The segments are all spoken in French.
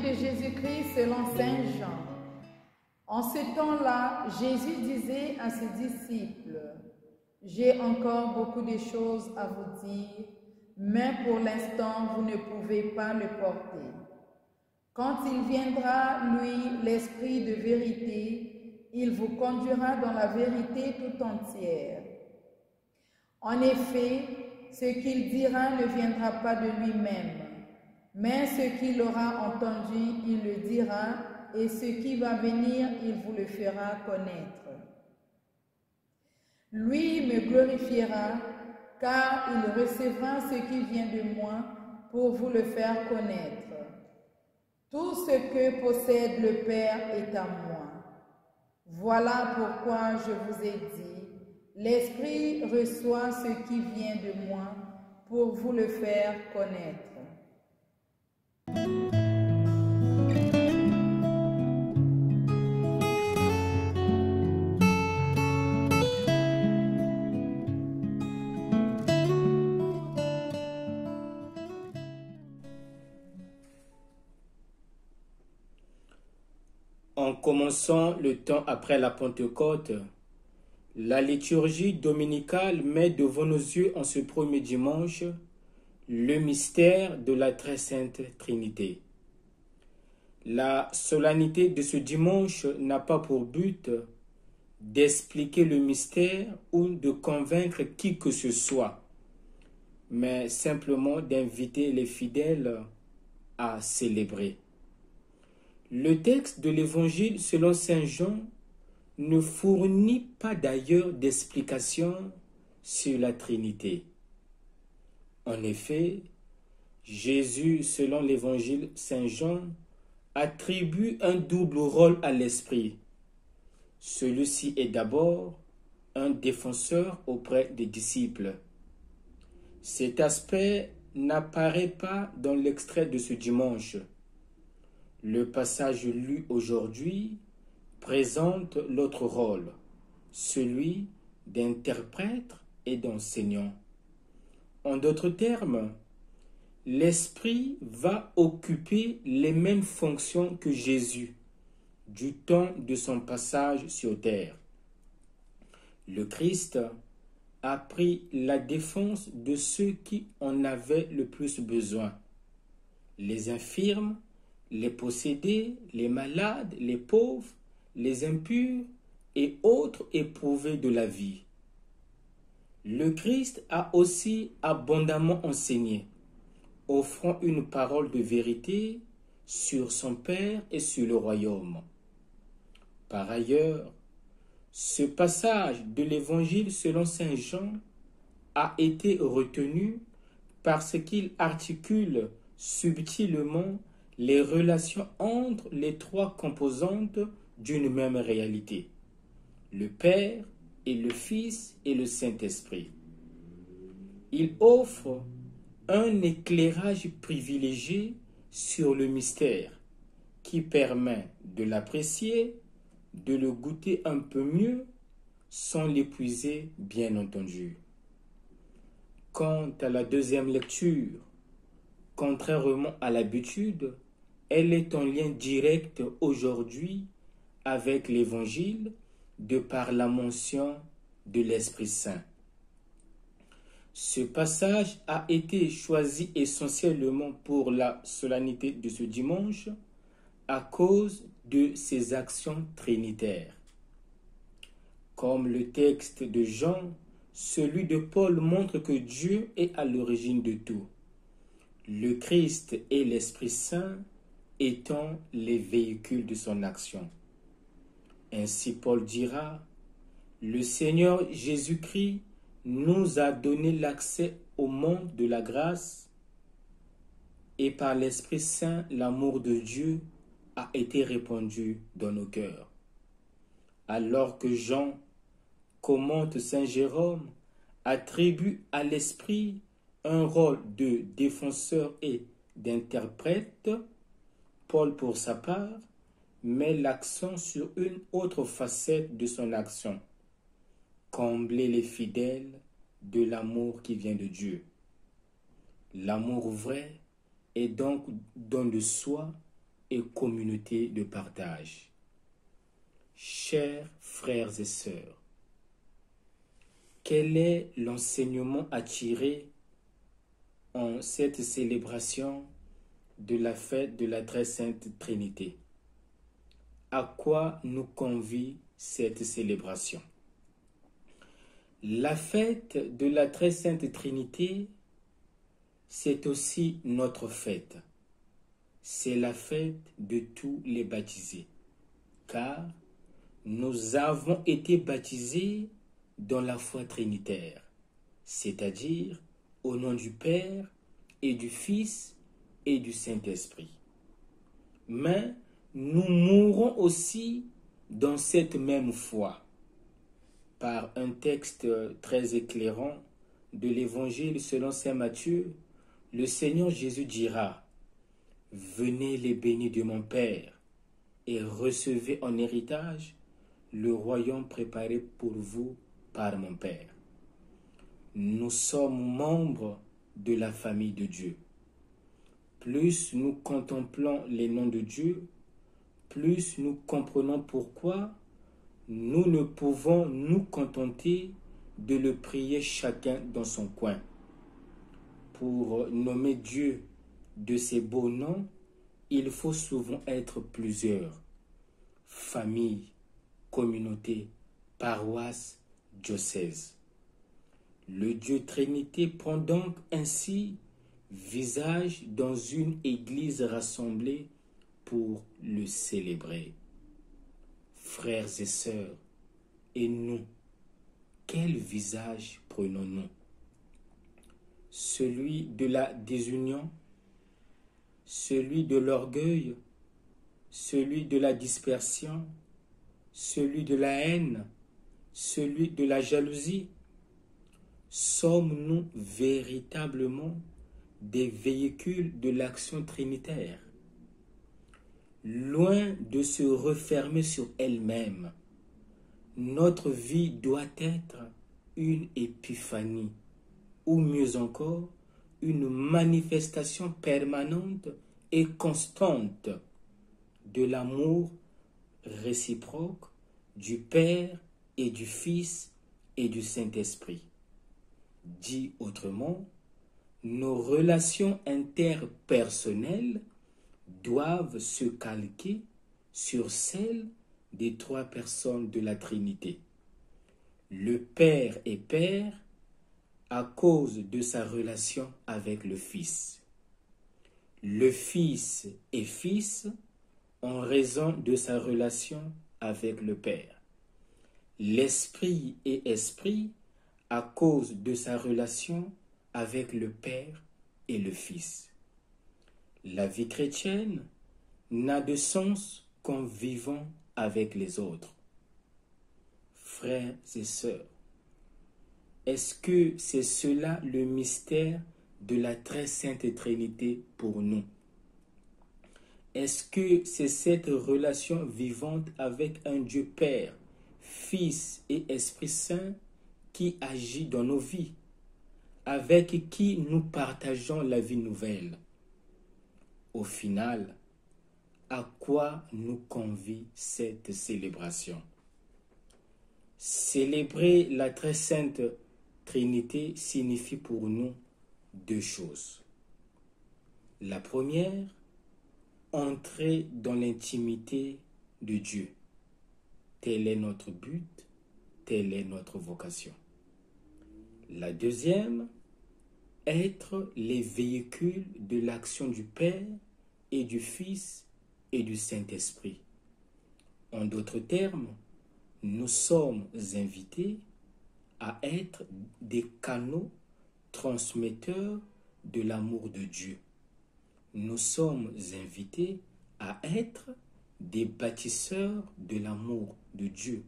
de Jésus-Christ selon Saint Jean. En ce temps-là, Jésus disait à ses disciples, « J'ai encore beaucoup de choses à vous dire, mais pour l'instant, vous ne pouvez pas le porter. Quand il viendra, lui, l'Esprit de vérité, il vous conduira dans la vérité tout entière. En effet, ce qu'il dira ne viendra pas de lui-même, mais ce qu'il aura entendu, il le dira, et ce qui va venir, il vous le fera connaître. Lui me glorifiera, car il recevra ce qui vient de moi pour vous le faire connaître. Tout ce que possède le Père est à moi. Voilà pourquoi je vous ai dit, l'Esprit reçoit ce qui vient de moi pour vous le faire connaître. En commençant le temps après la Pentecôte, la liturgie dominicale met devant nos yeux en ce premier dimanche le mystère de la très sainte Trinité. La solennité de ce dimanche n'a pas pour but d'expliquer le mystère ou de convaincre qui que ce soit, mais simplement d'inviter les fidèles à célébrer. Le texte de l'Évangile selon Saint Jean ne fournit pas d'ailleurs d'explication sur la Trinité. En effet, Jésus, selon l'Évangile Saint Jean, attribue un double rôle à l'Esprit. Celui-ci est d'abord un défenseur auprès des disciples. Cet aspect n'apparaît pas dans l'extrait de ce dimanche. Le passage lu aujourd'hui présente l'autre rôle, celui d'interprète et d'enseignant. En d'autres termes, l'Esprit va occuper les mêmes fonctions que Jésus du temps de son passage sur terre. Le Christ a pris la défense de ceux qui en avaient le plus besoin, les infirmes, les possédés, les malades, les pauvres, les impurs et autres éprouvés de la vie. Le Christ a aussi abondamment enseigné, offrant une parole de vérité sur son Père et sur le royaume. Par ailleurs, ce passage de l'Évangile selon Saint Jean a été retenu parce qu'il articule subtilement les relations entre les trois composantes d'une même réalité, le Père et le Fils et le Saint-Esprit. Il offre un éclairage privilégié sur le mystère qui permet de l'apprécier, de le goûter un peu mieux sans l'épuiser, bien entendu. Quant à la deuxième lecture, contrairement à l'habitude, elle est en lien direct aujourd'hui avec l'Évangile de par la mention de l'Esprit Saint. Ce passage a été choisi essentiellement pour la solennité de ce dimanche à cause de ses actions trinitaires. Comme le texte de Jean, celui de Paul montre que Dieu est à l'origine de tout, le Christ et l'Esprit Saint étant les véhicules de son action. Ainsi Paul dira, « Le Seigneur Jésus-Christ nous a donné l'accès au monde de la grâce et par l'Esprit Saint, l'amour de Dieu a été répandu dans nos cœurs. » Alors que Jean commente Saint Jérôme, attribue à l'Esprit un rôle de défenseur et d'interprète, Paul, pour sa part, met l'accent sur une autre facette de son action, combler les fidèles de l'amour qui vient de Dieu. L'amour vrai est donc don de soi et communauté de partage. Chers frères et sœurs, quel est l'enseignement à tirer en cette célébration de la fête de la Très Sainte Trinité? À quoi nous convie cette célébration? La fête de la Très Sainte Trinité, c'est aussi notre fête. C'est la fête de tous les baptisés, car nous avons été baptisés dans la foi trinitaire, c'est-à-dire au nom du Père et du Fils et du Saint-Esprit. Mais nous mourrons aussi dans cette même foi. Par un texte très éclairant de l'Évangile selon saint Matthieu, le Seigneur Jésus dira: « Venez les bénis de mon Père et recevez en héritage le royaume préparé pour vous par mon Père. » Nous sommes membres de la famille de Dieu. Plus nous contemplons les noms de Dieu, plus nous comprenons pourquoi nous ne pouvons nous contenter de le prier chacun dans son coin. Pour nommer Dieu de ses beaux noms, il faut souvent être plusieurs: famille, communauté, paroisse, diocèse. Le Dieu Trinité prend donc ainsi visage dans une église rassemblée pour le célébrer. Frères et sœurs, et nous, quel visage prenons-nous? Celui de la désunion, celui de l'orgueil, celui de la dispersion, celui de la haine, celui de la jalousie? Sommes-nous véritablement des véhicules de l'action trinitaire? Loin de se refermer sur elle-même, notre vie doit être une épiphanie, ou mieux encore, une manifestation permanente et constante de l'amour réciproque du Père et du Fils et du Saint-Esprit. Dit autrement, nos relations interpersonnelles doivent se calquer sur celles des trois personnes de la Trinité. Le Père est Père à cause de sa relation avec le Fils. Le Fils est Fils en raison de sa relation avec le Père. L'Esprit est Esprit à cause de sa relation avec le Père et le Fils. La vie chrétienne n'a de sens qu'en vivant avec les autres. Frères et sœurs, est-ce que c'est cela le mystère de la Très Sainte Trinité pour nous? Est-ce que c'est cette relation vivante avec un Dieu Père, Fils et Esprit Saint qui agit dans nos vies, avec qui nous partageons la vie nouvelle? Au final, à quoi nous convie cette célébration? Célébrer la Très Sainte Trinité signifie pour nous deux choses. La première, entrer dans l'intimité de Dieu. Tel est notre but, telle est notre vocation. La deuxième, être les véhicules de l'action du Père et du Fils et du Saint-Esprit. En d'autres termes, nous sommes invités à être des canaux transmetteurs de l'amour de Dieu. Nous sommes invités à être des bâtisseurs de l'amour de Dieu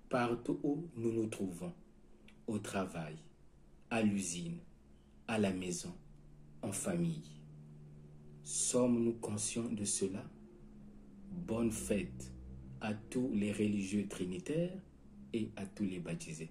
partout où nous nous trouvons, au travail, à l'usine, à la maison, en famille. Sommes-nous conscients de cela? Bonne fête à tous les religieux trinitaires et à tous les baptisés.